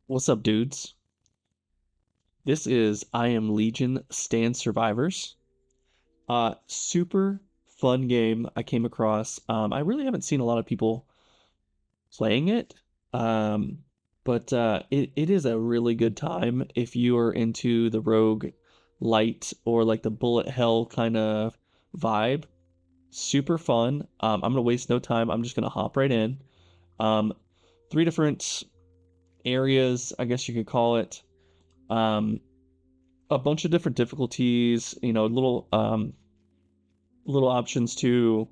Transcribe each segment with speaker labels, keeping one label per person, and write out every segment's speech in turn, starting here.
Speaker 1: What's up, dudes? This is I Am Legion Stand Survivors. Super fun game I came across. I really haven't seen a lot of people playing it. Um, but it is a really good time if you are into the rogue light or like the bullet hell kind of vibe. Super fun. I'm gonna waste no time. I'm just gonna hop right in. Um, three different areas, I guess you could call it. Um, a bunch of different difficulties, little options to,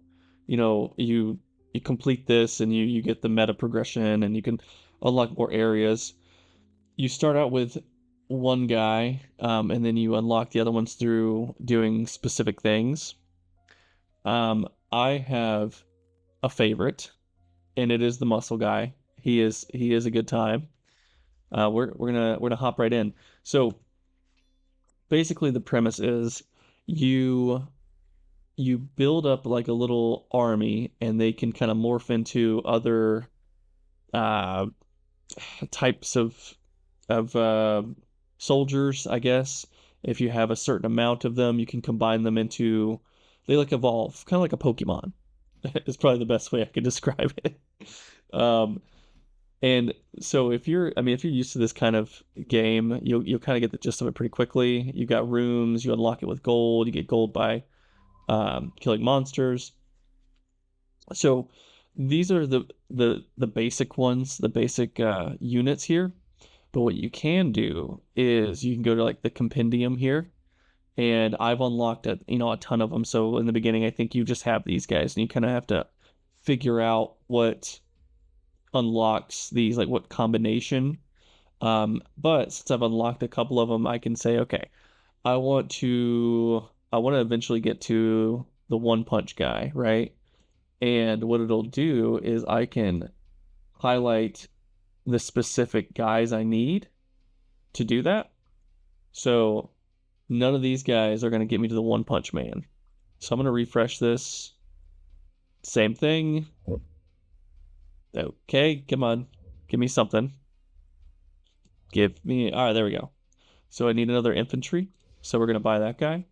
Speaker 1: you complete this and you get the meta progression and you can unlock more areas. You start out with one guy, and then you unlock the other ones through doing specific things. I have a favorite, and it is the muscle guy. He is a good time. We're gonna hop right in. So basically the premise is you you build up like a little army and they can kind of morph into other uh types of soldiers, I guess. If you have a certain amount of them, you can combine them into they like evolve, kind of like a Pokemon. Is probably the best way I could describe it. Um, and so if you're used to this kind of game, you'll kind of get the gist of it pretty quickly. You got rooms, you unlock it with gold, you get gold by killing monsters. So these are the basic ones, the basic units here. But what you can do is you can go to like the compendium here, and I've unlocked a ton of them. So in the beginning, I think you just have these guys, and you kind of have to figure out what unlocks these, like what combination. But since I've unlocked a couple of them, I can say, okay, I want to eventually get to the one punch guy, right? And what it'll do is I can highlight the specific guys I need to do that. So none of these guys are going to get me to the One Punch Man. So I'm going to refresh this. Same thing. Okay, come on. Give me something. Give me. All right, there we go. So I need another infantry. So we're going to buy that guy.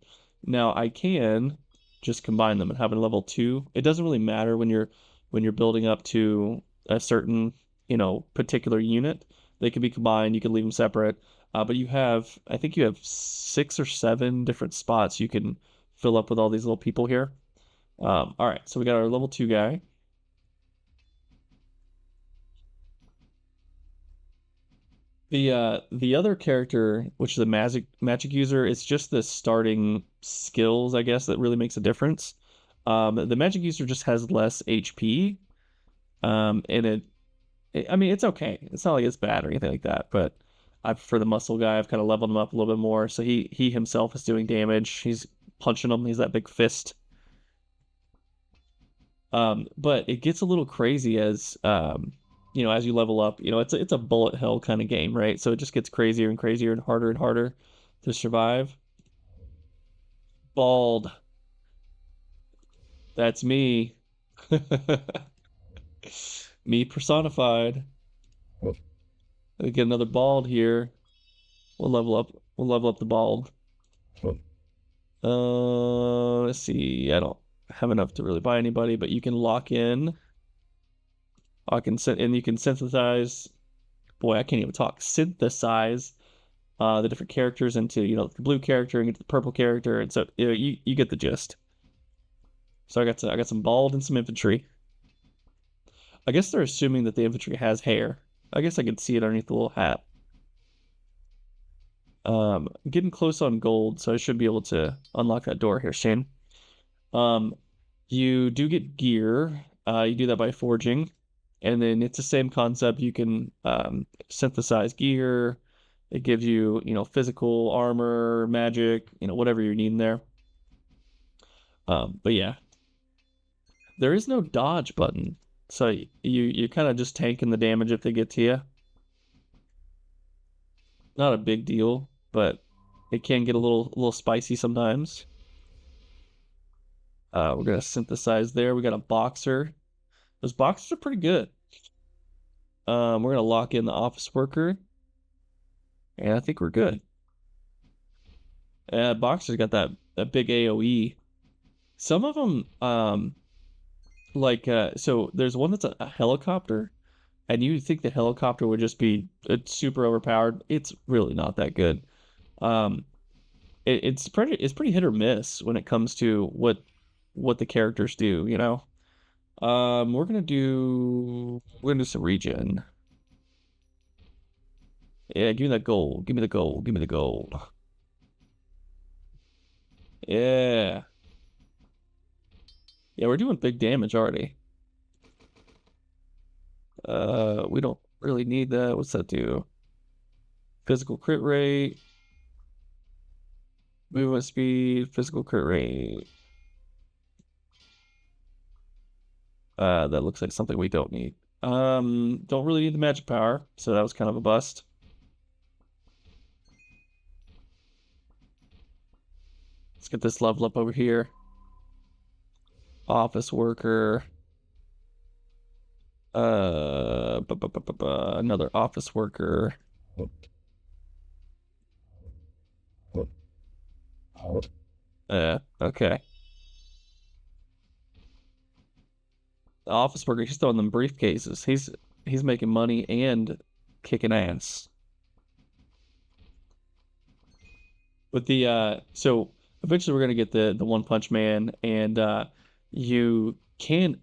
Speaker 1: Now I can just combine them and have a level 2. It doesn't really matter when you're building up to a certain, particular unit. They can be combined, you can leave them separate. But I think you have 6 or 7 different spots you can fill up with all these little people here. All right, so we got our level 2 guy. The other character, which is a magic user, it's just the starting skills, I guess, that really makes a difference. The magic user just has less HP, and I mean, it's okay. It's not like it's bad or anything like that, but I prefer the muscle guy. I've kind of leveled him up a little bit more, so he himself is doing damage. He's punching him. He's that big fist. But it gets a little crazy as you level up. It's a bullet hell kind of game, right? So it just gets crazier and crazier and harder to survive. Bald. That's me. Me personified. We get another bald here. We'll level up. We'll level up the bald. Let's see. I don't have enough to really buy anybody, but you can lock in. I can set and you can synthesize. Boy, I can't even talk. Synthesize the different characters into the blue character and get the purple character, and so you get the gist. So I got some bald and some infantry. I guess they're assuming that the infantry has hair. I guess I can see it underneath the little hat. Getting close on gold, so I should be able to unlock that door here, Shane. Um, you do get gear. You do that by forging, and then it's the same concept. You can synthesize gear. It gives you, physical armor, magic, whatever you're needing there. But yeah, there is no dodge button, so you kind of just tanking the damage if they get to you. Not a big deal, but it can get a little spicy sometimes. We're gonna synthesize there. We got a boxer. Those boxers are pretty good. We're gonna lock in the office worker. And I think we're good. Boxer's got that big AoE. Some of them, so there's one that's a helicopter, and you think the helicopter would just be super overpowered. It's really not that good. Um, it's pretty hit or miss when it comes to what the characters do, you know? We're gonna do some regen. Yeah, give me that gold. Give me the gold. Give me the gold. Yeah. Yeah, we're doing big damage already. We don't really need that. What's that do? Physical crit rate, movement speed, physical crit rate. That looks like something we don't need. Don't really need the magic power, so that was kind of a bust. Let's get this level up over here. Office worker. Another office worker. Okay. The office worker, he's throwing them briefcases. He's making money and kicking ass. With the so eventually we're gonna get the One Punch Man, and you can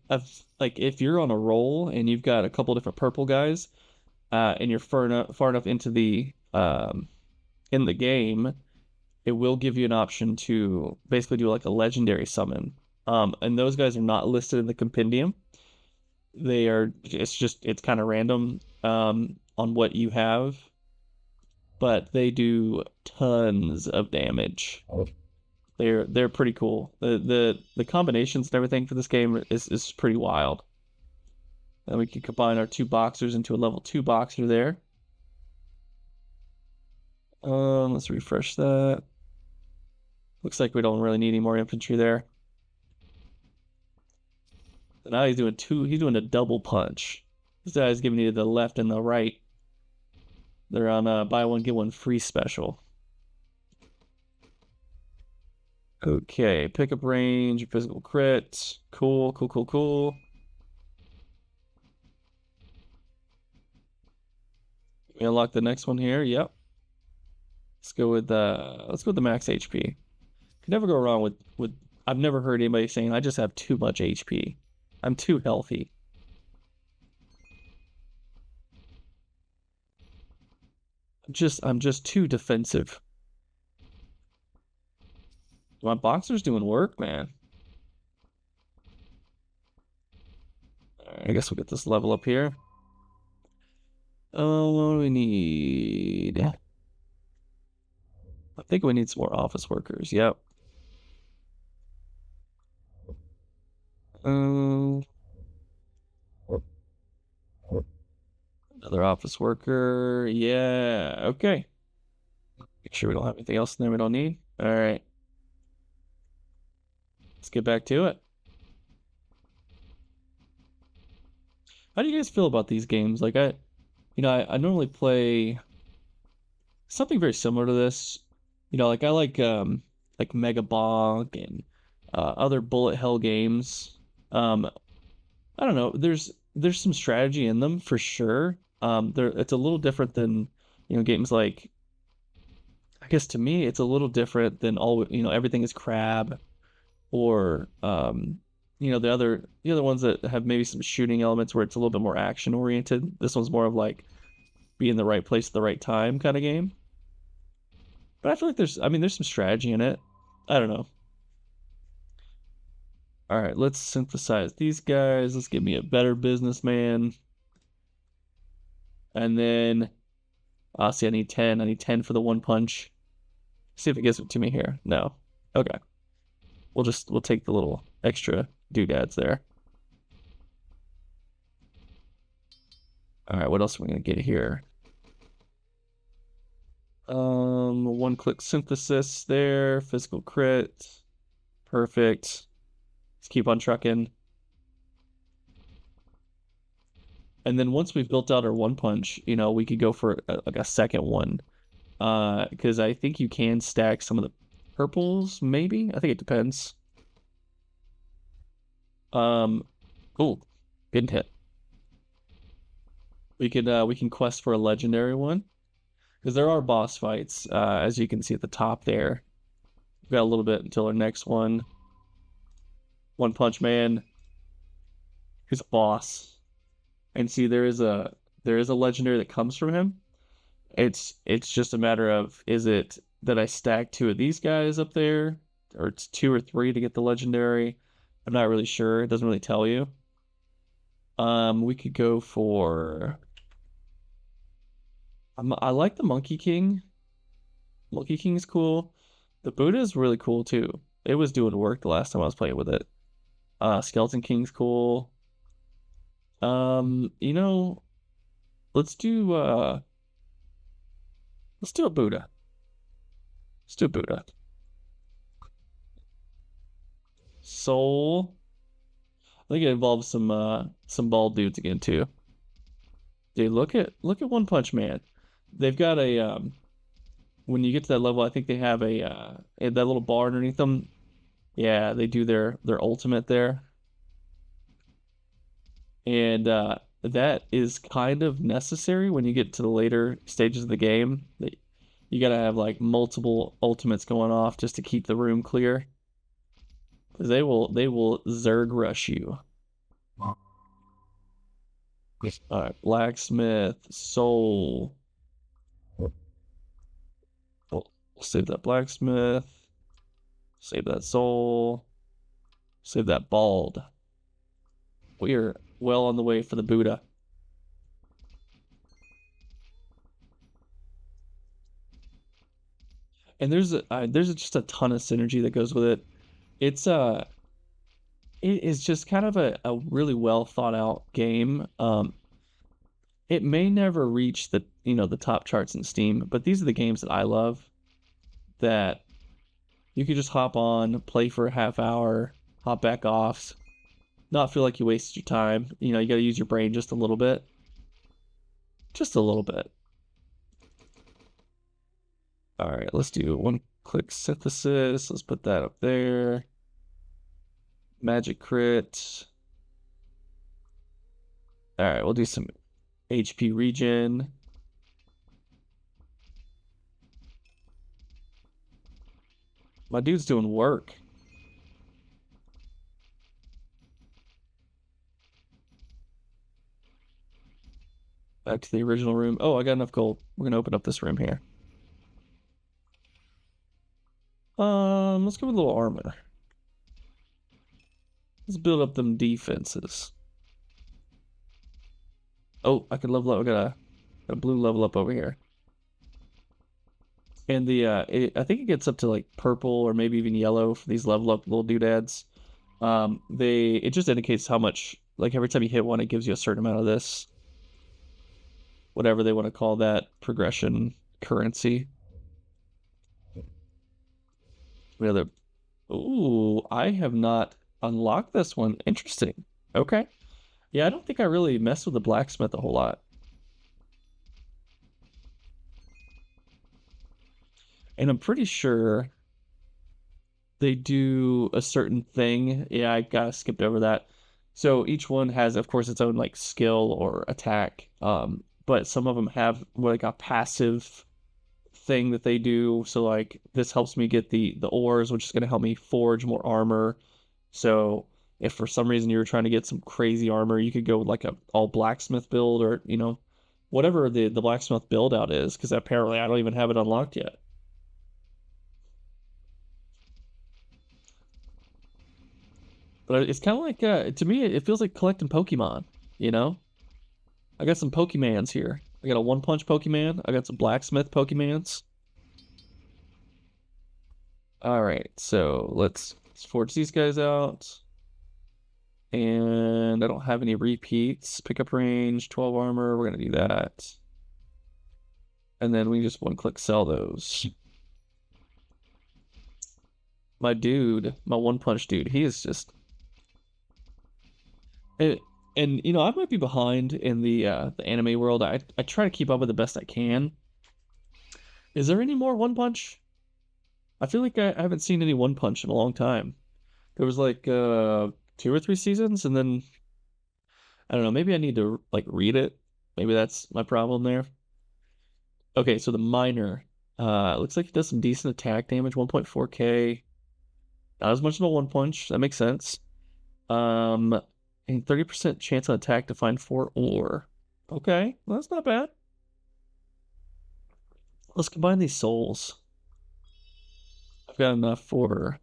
Speaker 1: like if you're on a roll and you've got a couple different purple guys, and you're far enough into the in the game, it will give you an option to basically do like a legendary summon. And those guys are not listed in the compendium. It's kind of random on what you have, but they do tons of damage. They're pretty cool. The combinations and everything for this game is pretty wild. And we can combine our two boxers into a level 2 boxer there. Let's refresh that. Looks like we don't really need any more infantry there. So now he's doing a double punch. This guy's giving you the left and the right. They're on a buy one, get one free special. Okay, pickup range, physical crit. Cool, cool, cool, cool. We unlock the next one here. Yep. Let's go with the max HP. Can never go wrong with I've never heard anybody saying I just have too much HP. I'm too healthy. I'm just too defensive. My boxer's doing work, man. I guess we'll get this level up here. Oh, what do we need? I think we need some more office workers. Yep. Um, another office worker. Yeah. Okay. Make sure we don't have anything else in there we don't need. All right. Let's get back to it. How do you guys feel about these games? Like I normally play something very similar to this. Like I like Mega Bonk and other bullet hell games. I don't know. There's some strategy in them for sure. It's a little different than games like. I guess to me it's a little different than everything is crab or the other ones that have maybe some shooting elements where it's a little bit more action oriented. This one's more of like be in the right place at the right time kind of game. But I feel like there's some strategy in it. I don't know. All right, let's synthesize these guys. Let's get me a better businessman. And then, see, I need 10. I need 10 for the one punch. See if it gives it to me here. No. Okay. We'll take the little extra doodads there. All right, what else are we gonna get here? One click synthesis there, physical crit. Perfect. Let's keep on trucking. And then once we've built out our one punch, we could go for like a second one. because I think you can stack some of the purples, maybe. I think it depends. Um, oh, good hit. We can quest for a legendary one because there are boss fights, as you can see at the top there. We've got a little bit until our next one. One Punch Man, who's a boss, and see there is a legendary that comes from him. It's just a matter of is it that I stack two of these guys up there, or it's two or three to get the legendary. I'm not really sure. It doesn't really tell you. We could go for. I like the Monkey King. Monkey King is cool. The Buddha is really cool too. It was doing work the last time I was playing with it. Skeleton King's cool. You know, let's do let's do a Buddha. Let's do a Buddha. Soul. I think it involves some bald dudes again too. Dude, look at One Punch Man. They've got a when you get to that level, I think they have a that little bar underneath them. Yeah, they do their ultimate there. And that is kind of necessary when you get to the later stages of the game. You gotta have like multiple ultimates going off just to keep the room clear. Because they will Zerg rush you. All right, blacksmith, soul. We'll save that blacksmith. Save that soul. Save that bald. We are well on the way for the Buddha. And there's just a ton of synergy that goes with it. It's it is just kind of a really well thought out game. It may never reach the the top charts in Steam, but these are the games that I love that you could just hop on, play for a half hour, hop back off, not feel like you wasted your time. You know, you got to use your brain just a little bit. Just a little bit. All right, let's do one click synthesis. Let's put that up there. Magic crit. All right, we'll do some HP regen. My dude's doing work. Back to the original room. Oh, I got enough gold. We're gonna open up this room here. Let's go with a little armor. Let's build up them defenses. Oh, I can level up. I got a blue level up over here. And I think it gets up to like purple or maybe even yellow for these level up little doodads. It just indicates how much, like every time you hit one, it gives you a certain amount of this. Whatever they want to call that progression currency. Other. Ooh, I have not unlocked this one. Interesting. Okay. Yeah, I don't think I really messed with the blacksmith a whole lot. And I'm pretty sure they do a certain thing. Yeah, I gotta skipped over that. So each one has, of course, its own like skill or attack. But some of them have like a passive thing that they do. So like this helps me get the ores, which is gonna help me forge more armor. So if for some reason you were trying to get some crazy armor, you could go with like a all blacksmith build or whatever the blacksmith build out is, because apparently I don't even have it unlocked yet. But it's kind of like to me it feels like collecting Pokemon, you know? I got some Pokemans here. I got a One Punch Pokemon. I got some Blacksmith Pokemans. All right, so let's forge these guys out. And I don't have any repeats. Pickup range, 12 armor. We're gonna do that. And then we just one click sell those. My dude, my One Punch dude, he is just. And I might be behind in the anime world. I try to keep up with the best I can. Is there any more One Punch? I feel like I haven't seen any One Punch in a long time. There was like 2 or 3 seasons, and then I don't know, maybe I need to like read it. Maybe that's my problem there. Okay, so the miner. Looks like it does some decent attack damage, 1.4k. Not as much as a One Punch. That makes sense. And 30% chance on attack to find 4 ore. Okay, well, that's not bad. Let's combine these souls. I've got enough for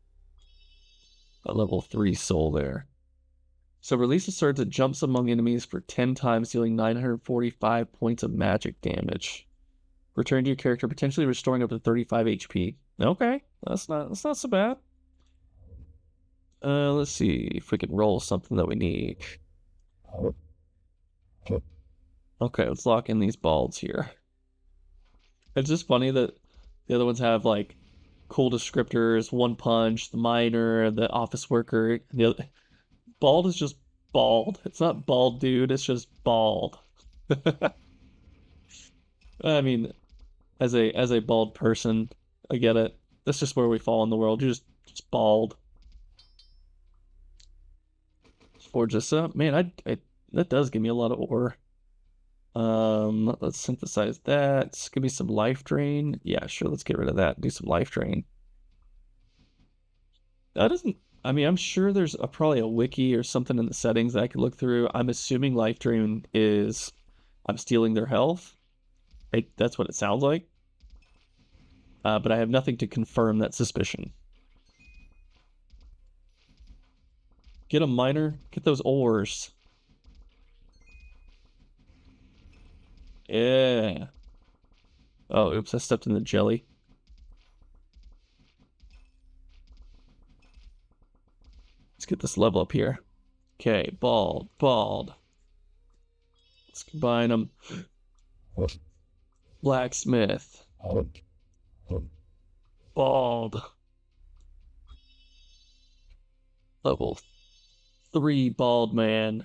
Speaker 1: a level 3 soul there. So release a surge that jumps among enemies for 10 times, dealing 945 points of magic damage. Return to your character, potentially restoring up to 35 HP. Okay, that's not so bad. Let's see if we can roll something that we need. Okay, let's lock in these balds here. It's just funny that the other ones have like cool descriptors, One Punch, the miner, the office worker. The other... Bald is just bald. It's not bald dude, it's just bald. I mean, as a bald person, I get it. That's just where we fall in the world. You're just bald. Forge this up. Man, that does give me a lot of ore. Let's synthesize that. Give me some life drain. Yeah, sure, let's get rid of that. Do some life drain. That doesn't, I mean, I'm sure there's probably a wiki or something in the settings that I could look through. I'm assuming life drain is I'm stealing their health. That's what it sounds like. But I have nothing to confirm that suspicion. Get a miner. Get those ores. Yeah. Oh, oops, I stepped in the jelly. Let's get this level up here. Okay, bald, bald. Let's combine them. Blacksmith. Bald. Level 3 bald man.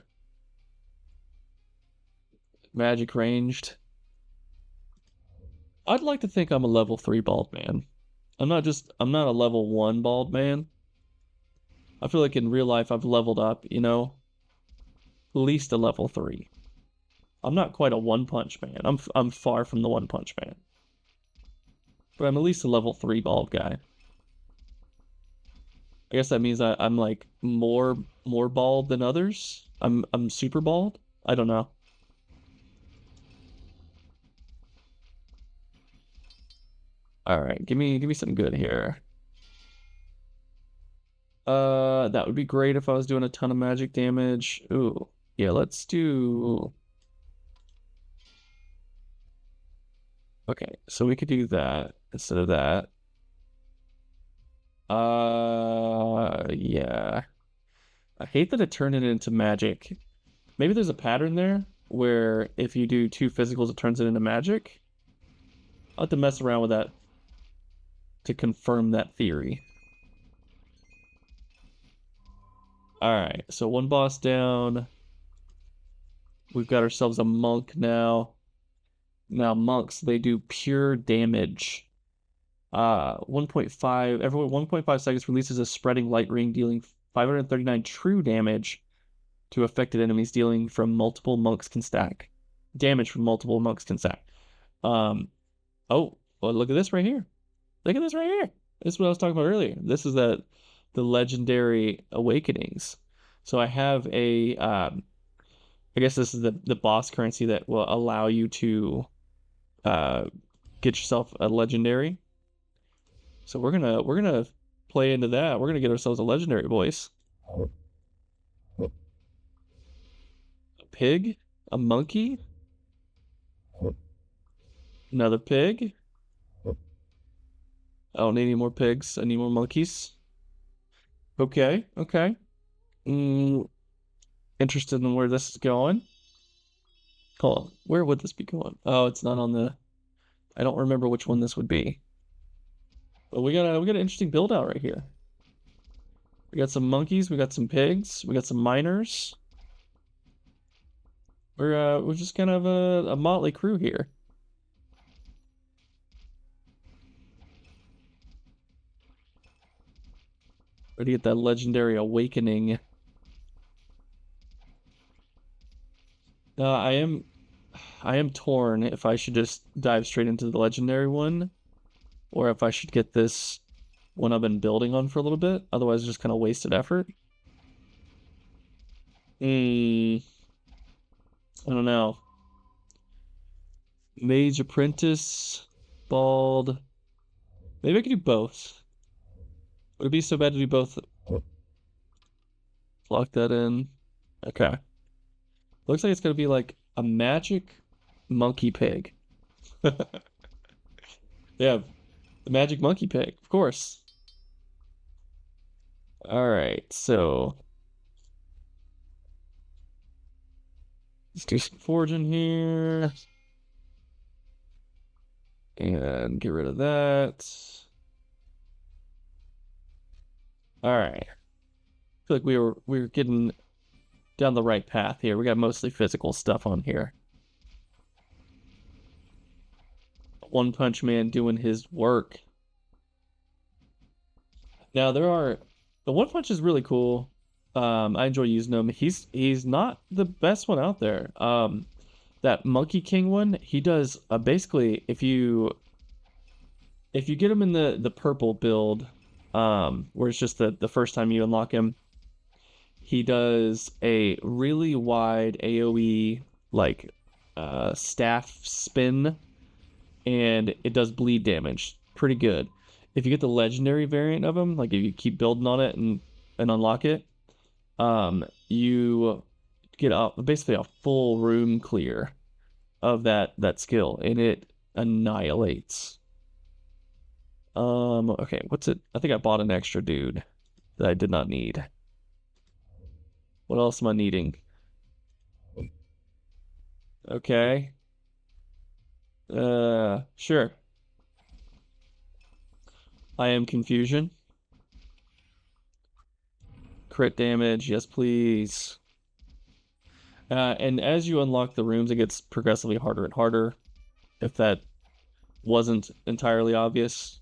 Speaker 1: Magic ranged. I'd like to think I'm a level 3 bald man. I'm not a level 1 bald man. I feel like in real life I've leveled up, you know? At least a level 3. I'm not quite a One Punch man. I'm far from the One Punch man. But I'm at least a level 3 bald guy. I guess that means I'm like more bald than others. I'm super bald. I don't know. All right, give me something good here. That would be great if I was doing a ton of magic damage. Ooh, yeah, let's do. Okay, so we could do that instead of that. Yeah. I hate that it turned it into magic. Maybe there's a pattern there where if you do 2 physicals, it turns it into magic. I'll have to mess around with that to confirm that theory. Alright, so 1 boss down. We've got ourselves a monk now. Now monks, they do pure damage. 1.5, every 1.5 seconds releases a spreading light ring dealing 539 true damage to affected enemies dealing from multiple monks can stack. Damage from multiple monks can stack. Oh, well, look at this right here. Look at this right here. This is what I was talking about earlier. This is the legendary awakenings. So I have a I guess this is the boss currency that will allow you to get yourself a legendary. So we're gonna play into that. We're gonna get ourselves a legendary, boys. A pig, a monkey, another pig. I don't need any more pigs. I need more monkeys. Okay, okay. Interested in where this is going. Hold on. Where would this be going? Oh, it's not on the... I don't remember which one this would be. But we got an interesting build out right here. We got some monkeys, we got some pigs, we got some miners. We're just kind of a motley crew here. Or to get that legendary awakening. I am torn if I should just dive straight into the legendary one, or if I should get this one I've been building on for a little bit. Otherwise, it's just kind of wasted effort. I don't know. Mage Apprentice, Bald. Maybe I could do both. Would it be so bad to do both? Lock that in. Okay. Looks like it's gonna be like a magic monkey pig. Yeah, the magic monkey pig, of course. All right, so let's do some foraging here and get rid of that. All right. I feel like we were getting down the right path here. We got mostly physical stuff on here. One Punch Man doing his work. Now the One Punch is really cool. I enjoy using him. He's not the best one out there. That Monkey King one, he does basically if you get him in the purple build, where it's just the first time you unlock him, he does a really wide AoE like staff spin, and it does bleed damage. Pretty good. If you get the legendary variant of him, like if you keep building on it and unlock it, you get basically a full room clear of that skill, and it annihilates. Okay, what's it? I think I bought an extra dude that I did not need. What else am I needing? Okay. Sure. I am confusion. Crit damage, yes please. And as you unlock the rooms, it gets progressively harder and harder, if that wasn't entirely obvious.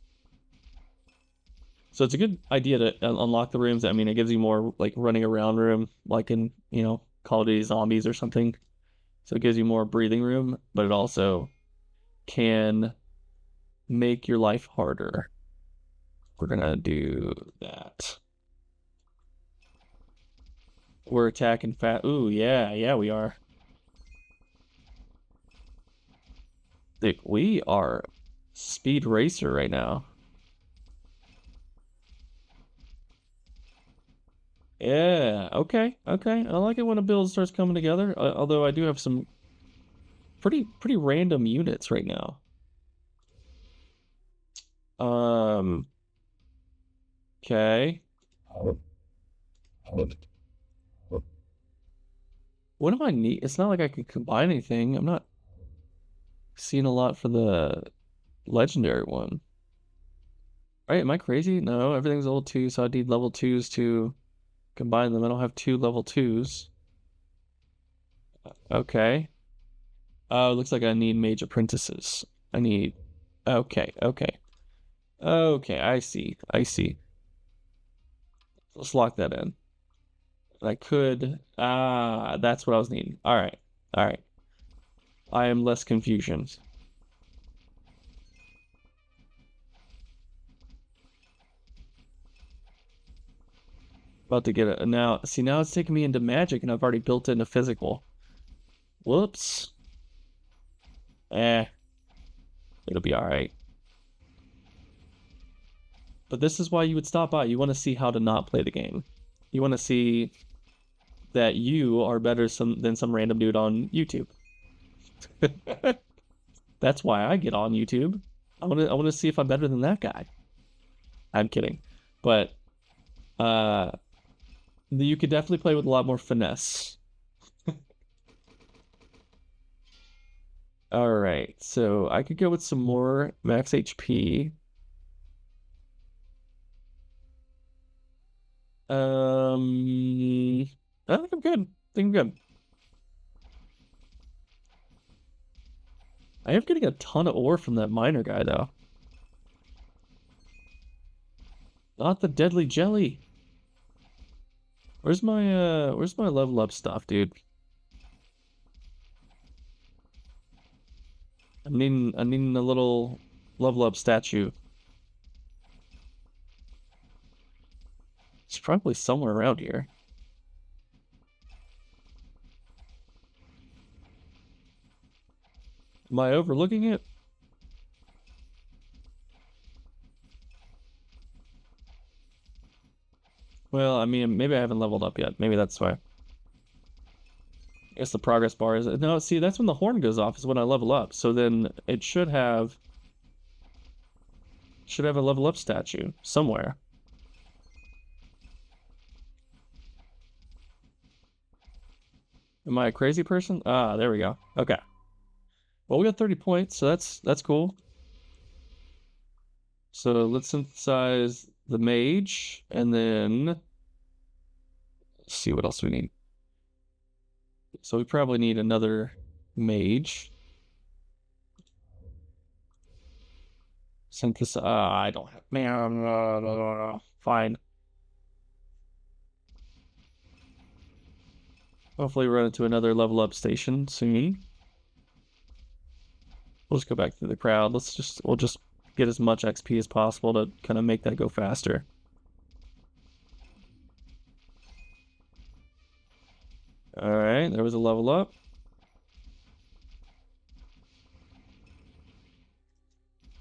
Speaker 1: So it's a good idea to unlock the rooms. I mean, it gives you more like running around room, like in, Call of Duty Zombies or something. So it gives you more breathing room, but it also can make your life harder. We're gonna do that. We're attacking fat. Ooh, yeah, we are. Dude, we are speed racer right now. Yeah, okay. I like it when a build starts coming together. Although I do have some pretty random units right now. Okay. What do I need? It's not like I can combine anything. I'm not seeing a lot for the legendary one. Right? Am I crazy? No, everything's level 2, so I need level 2s to combine them. I don't have 2 level 2s. Okay. Oh, it looks like I need mage apprentices. I need... Okay. Okay, I see. Let's lock that in. I could... that's what I was needing. Alright. I am less confusion. About to get it. Now, see, now it's taking me into magic, and I've already built it into physical. Whoops. It'll be alright. But this is why you would stop by. You want to see how to not play the game. You want to see that you are better than some random dude on YouTube. That's why I get on YouTube. I want to see if I'm better than that guy. I'm kidding. But you could definitely play with a lot more finesse. All right, so I could go with some more max HP. I think I'm good. I am getting a ton of ore from that miner guy, though. Not the deadly jelly. Where's my level up stuff, dude? I'm needing a little level up statue. It's probably somewhere around here. Am I overlooking it? Well, I mean, maybe I haven't leveled up yet. Maybe that's why. I guess the progress bar is... No, see, that's when the horn goes off, is when I level up. So then it should have a level up statue somewhere. Am I a crazy person? Ah, there we go. Okay. Well, we got 30 points, so that's cool. So let's synthesize the mage, and then see what else we need. So we probably need another mage. Synthesize. I don't have. Man, fine. Hopefully, we run into another level up station soon. We'll just go back through the crowd. We'll just get as much XP as possible to kind of make that go faster. All right, there was a level up.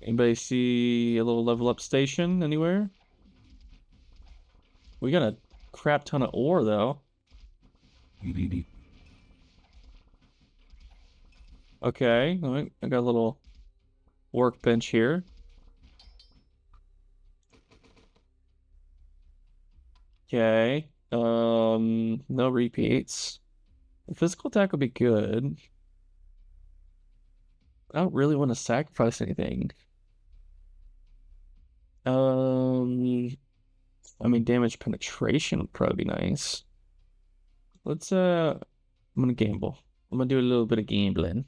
Speaker 1: Anybody see a little level up station anywhere? We got a crap ton of ore though. Okay, I got a little workbench here. Okay. No repeats. The physical attack would be good. I don't really want to sacrifice anything. I mean, damage penetration would probably be nice. Let's, I'm gonna gamble. I'm gonna do a little bit of gambling.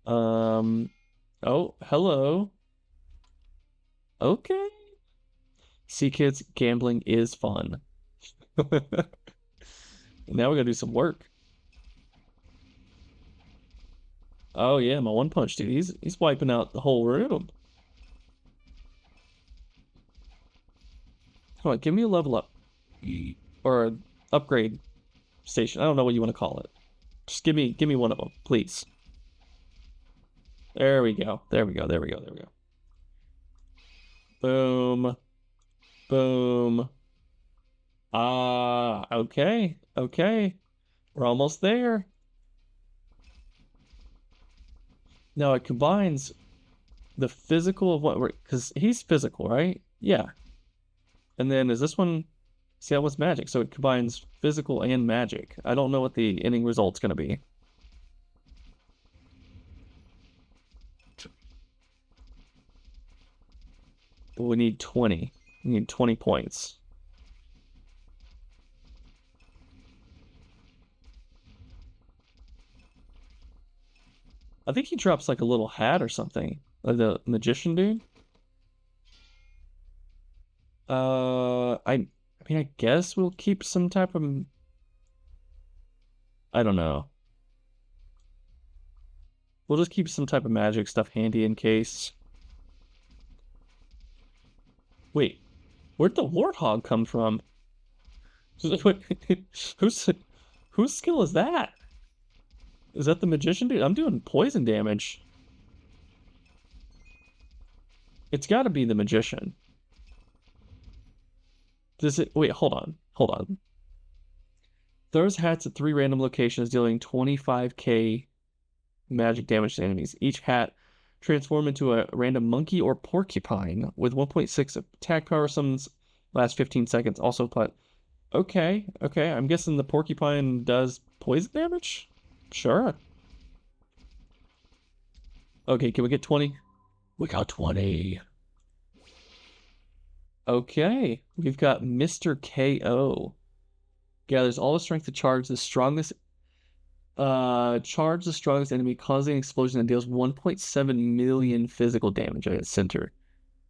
Speaker 1: Oh, hello. Okay. See, kids, gambling is fun. Now we gotta do some work. Oh yeah, my one punch dude. He's wiping out the whole room. Come on, give me a level up. Or an upgrade station. I don't know what you want to call it. Just give me one of them, please. There we go. There we go. There we go. There we go. Boom. Boom. Ah, okay. Okay. We're almost there. Now it combines the physical of what we're, because he's physical, right? Yeah. And then is this one, see that one's magic, so it combines physical and magic. I don't know what the ending result's gonna be. But we need 20. We need 20 points. I think he drops like a little hat or something. Like the magician dude. I mean, I guess we'll keep some type of... I don't know. We'll just keep some type of magic stuff handy in case. Wait, where'd the warthog come from? Whose skill is that? Is that the magician dude? I'm doing poison damage. It's got to be the magician. Does it? Wait, hold on. Hold on. Throws hats at 3 random locations, dealing 25k magic damage to enemies. Each hat transform into a random monkey or porcupine with 1.6 attack power. Summons last 15 seconds. Also, but okay, okay. I'm guessing the porcupine does poison damage. Sure. Okay, can we get 20? We got 20. Okay, we've got Mr. KO. Gathers all the strength to charge the strongest enemy, causing an explosion that deals 1.7 million physical damage at its center.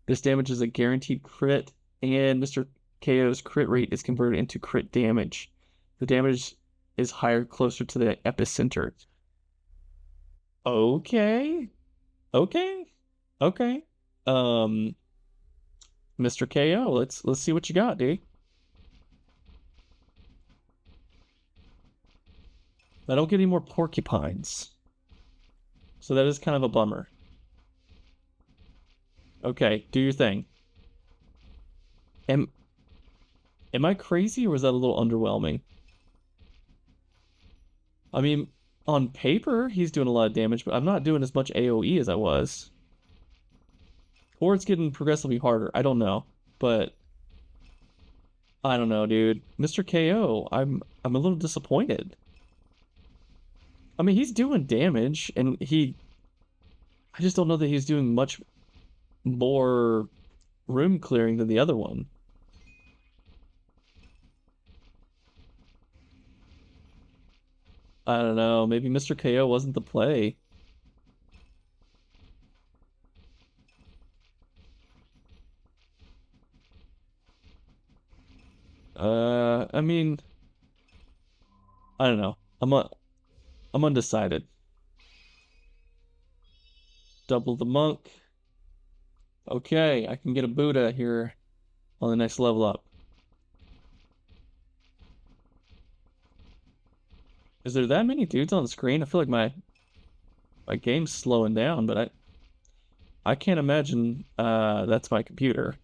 Speaker 1: This damage is a guaranteed crit and Mr. KO's crit rate is converted into crit damage. The damage is higher closer to the epicenter. Okay. Okay. Okay. Um, Mr. KO, let's see what you got, dude. I don't get any more porcupines. So that is kind of a bummer. Okay, do your thing. Am am I crazy or was that a little underwhelming? I mean, on paper, he's doing a lot of damage, but I'm not doing as much AoE as I was. Or it's getting progressively harder. I don't know. But I don't know, dude. Mr. KO, I'm a little disappointed. I mean, he's doing damage and I just don't know that he's doing much more room clearing than the other one. I don't know. Maybe Mr. KO wasn't the play. I mean, I don't know. I'm undecided. Double the monk. Okay, I can get a Buddha here on the next level up. Is there that many dudes on the screen? I feel like my game's slowing down, but I can't imagine that's my computer.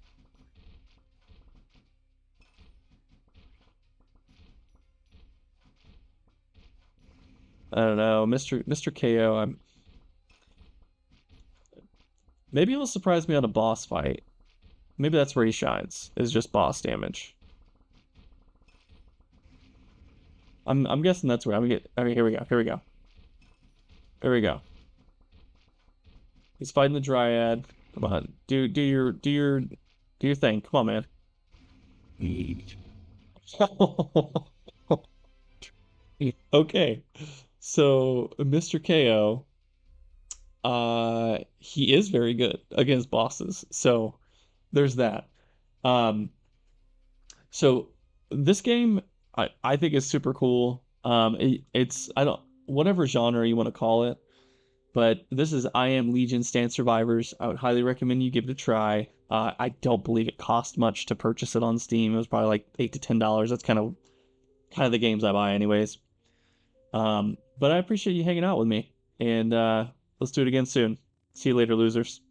Speaker 1: I don't know, Mr. KO. I'm maybe he'll surprise me on a boss fight. Maybe that's where he shines. Is just boss damage. I'm guessing that's where I'm gonna get. I mean, here we go. Here we go. Here we go. He's fighting the Dryad. Come on, do your thing. Come on, man. Okay, so Mr. KO, he is very good against bosses. So there's that. Um, so this game I think is super cool. It's I don't whatever genre you want to call it, but this is I Am Legion Stand Survivors. I would highly recommend you give it a try. I don't believe it cost much to purchase it on Steam. It was probably like $8 to $10. That's kind of the games I buy anyways. But I appreciate you hanging out with me, and let's do it again soon. See you later, losers.